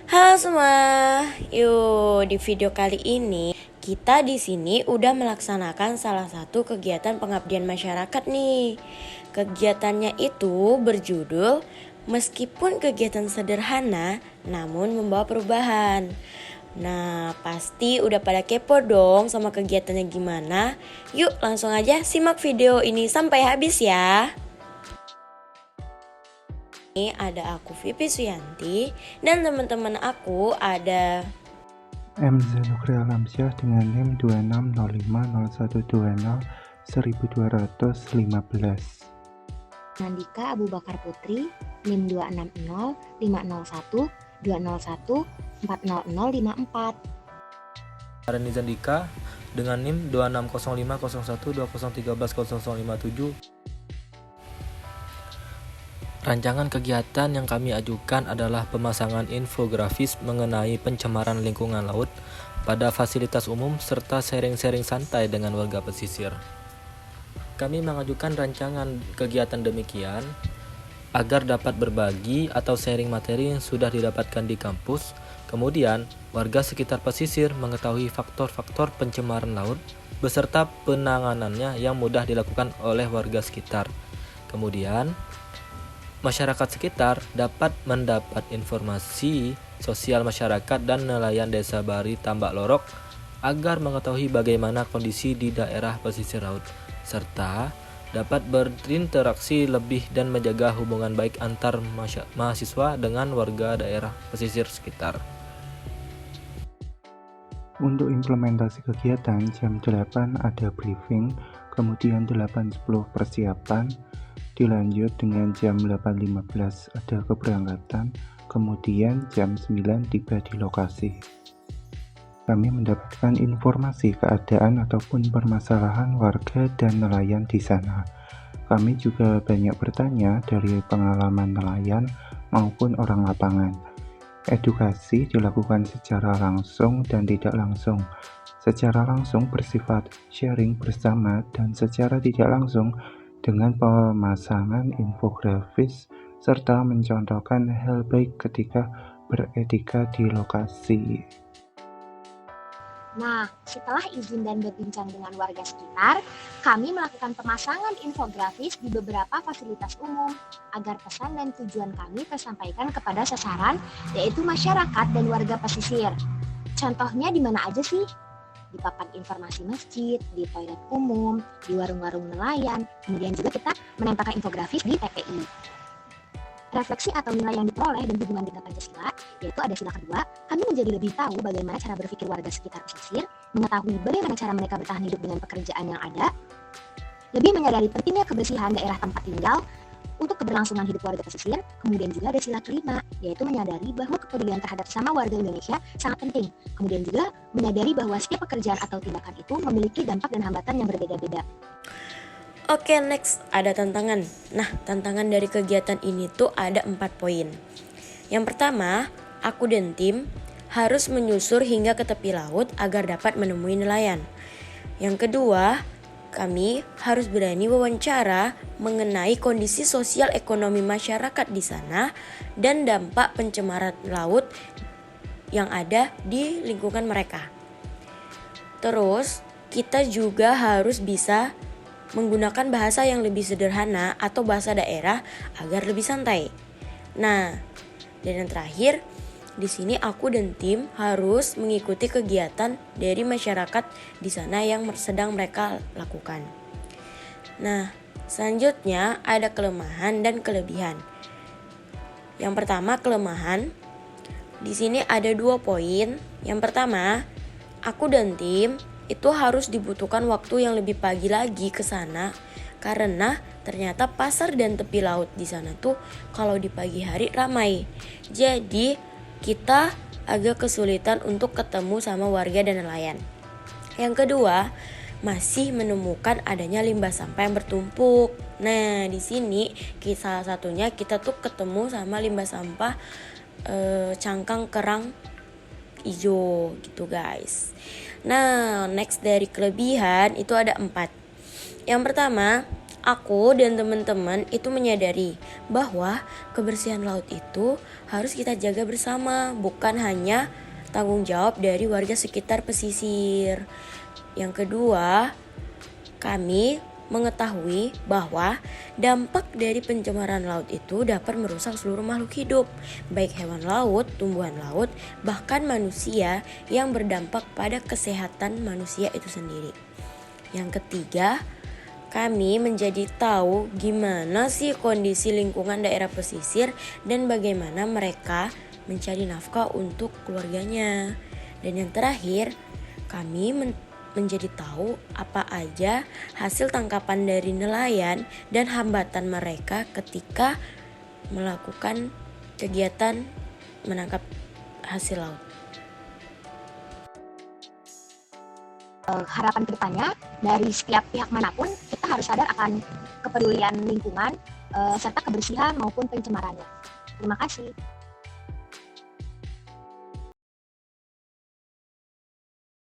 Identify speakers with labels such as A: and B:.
A: Halo semua, yuk di video kali ini kita di sini udah melaksanakan salah satu kegiatan pengabdian masyarakat nih. Kegiatannya itu berjudul Meskipun Kegiatan Sederhana Namun Membawa Perubahan. Nah, pasti udah pada kepo dong sama kegiatannya gimana. Yuk langsung aja simak video ini sampai habis ya. Ini ada aku Vivi Suyanti dan teman-teman aku ada
B: M. Zanukri Alamsyah dengan NIM 260501201215.
C: Nandika Abu Bakar Putri, NIM 260510504054.
D: Reni Zandika dengan NIM 26050120130057. Rancangan kegiatan yang kami ajukan adalah pemasangan infografis mengenai pencemaran lingkungan laut pada fasilitas umum serta sharing-sharing santai dengan warga pesisir. Kami mengajukan rancangan kegiatan demikian agar dapat berbagi atau sharing materi yang sudah didapatkan di kampus. Kemudian, warga sekitar pesisir mengetahui faktor-faktor pencemaran laut beserta penanganannya yang mudah dilakukan oleh warga sekitar. Kemudian, masyarakat sekitar dapat mendapat informasi sosial masyarakat dan nelayan Desa Bari Tambak Lorok agar mengetahui bagaimana kondisi di daerah pesisir laut, serta dapat berinteraksi lebih dan menjaga hubungan baik antar mahasiswa dengan warga daerah pesisir sekitar.
B: Untuk implementasi kegiatan, jam 8 ada briefing, kemudian 8.10 persiapan, dilanjut dengan jam 8.15 ada keberangkatan, kemudian jam 9 tiba di lokasi. Kami mendapatkan informasi keadaan ataupun permasalahan warga dan nelayan di sana. Kami juga banyak bertanya dari pengalaman nelayan maupun orang lapangan. Edukasi dilakukan secara langsung dan tidak langsung. Secara langsung bersifat sharing bersama dan secara tidak langsung dengan pemasangan infografis serta mencontohkan hal baik ketika beretika di lokasi.
C: Nah, setelah izin dan berbincang dengan warga sekitar, kami melakukan pemasangan infografis di beberapa fasilitas umum agar pesan dan tujuan kami tersampaikan kepada sasaran, yaitu masyarakat dan warga pesisir. Contohnya di mana aja sih? Di papan informasi masjid, di toilet umum, di warung-warung nelayan, kemudian juga kita menempelkan infografis di TPI. Refleksi atau nilai yang diperoleh dan hubungan dengan Pancasila, yaitu ada sila kedua, kami menjadi lebih tahu bagaimana cara berpikir warga sekitar pesisir, mengetahui bagaimana cara mereka bertahan hidup dengan pekerjaan yang ada, lebih menyadari pentingnya kebersihan daerah tempat tinggal untuk keberlangsungan hidup warga pesisir. Kemudian juga ada sila kelima, yaitu menyadari bahwa kepedulian terhadap sesama warga Indonesia sangat penting. Kemudian juga menyadari bahwa setiap pekerjaan atau tindakan itu memiliki dampak dan hambatan yang berbeda-beda.
A: Oke, next ada tantangan. Nah, tantangan dari kegiatan ini tuh ada 4 poin. Yang pertama, aku dan tim harus menyusur hingga ke tepi laut agar dapat menemui nelayan. Yang kedua, kami harus berani wawancara mengenai kondisi sosial ekonomi masyarakat di sana dan dampak pencemaran laut yang ada di lingkungan mereka. Terus, kita juga harus bisa menggunakan bahasa yang lebih sederhana atau bahasa daerah agar lebih santai. Nah, dan yang terakhir, di sini aku dan tim harus mengikuti kegiatan dari masyarakat di sana yang sedang mereka lakukan. Nah, selanjutnya ada kelemahan dan kelebihan. Yang pertama, kelemahan. Di sini ada 2 poin. Yang pertama, aku dan tim itu harus dibutuhkan waktu yang lebih pagi lagi ke sana karena ternyata pasar dan tepi laut di sana tuh kalau di pagi hari ramai. Jadi kita agak kesulitan untuk ketemu sama warga dan nelayan. Yang kedua, masih menemukan adanya limbah sampah yang bertumpuk. Nah, di sini salah satunya kita tuh ketemu sama limbah sampah cangkang kerang hijau gitu guys. Nah, next dari kelebihan itu ada 4. Yang pertama, Aku dan teman-teman itu menyadari bahwa kebersihan laut itu harus kita jaga bersama, bukan hanya tanggung jawab dari warga sekitar pesisir. Yang kedua, kami mengetahui bahwa dampak dari pencemaran laut itu dapat merusak seluruh makhluk hidup, baik hewan laut, tumbuhan laut, bahkan manusia, yang berdampak pada kesehatan manusia itu sendiri. Yang ketiga, kami menjadi tahu gimana sih kondisi lingkungan daerah pesisir dan bagaimana mereka mencari nafkah untuk keluarganya. Dan yang terakhir, kami menjadi tahu apa aja hasil tangkapan dari nelayan dan hambatan mereka ketika melakukan kegiatan menangkap hasil laut.
C: Harapan kedepannya dari setiap pihak manapun, kita harus sadar akan kepedulian lingkungan serta kebersihan maupun pencemarannya. Terima kasih.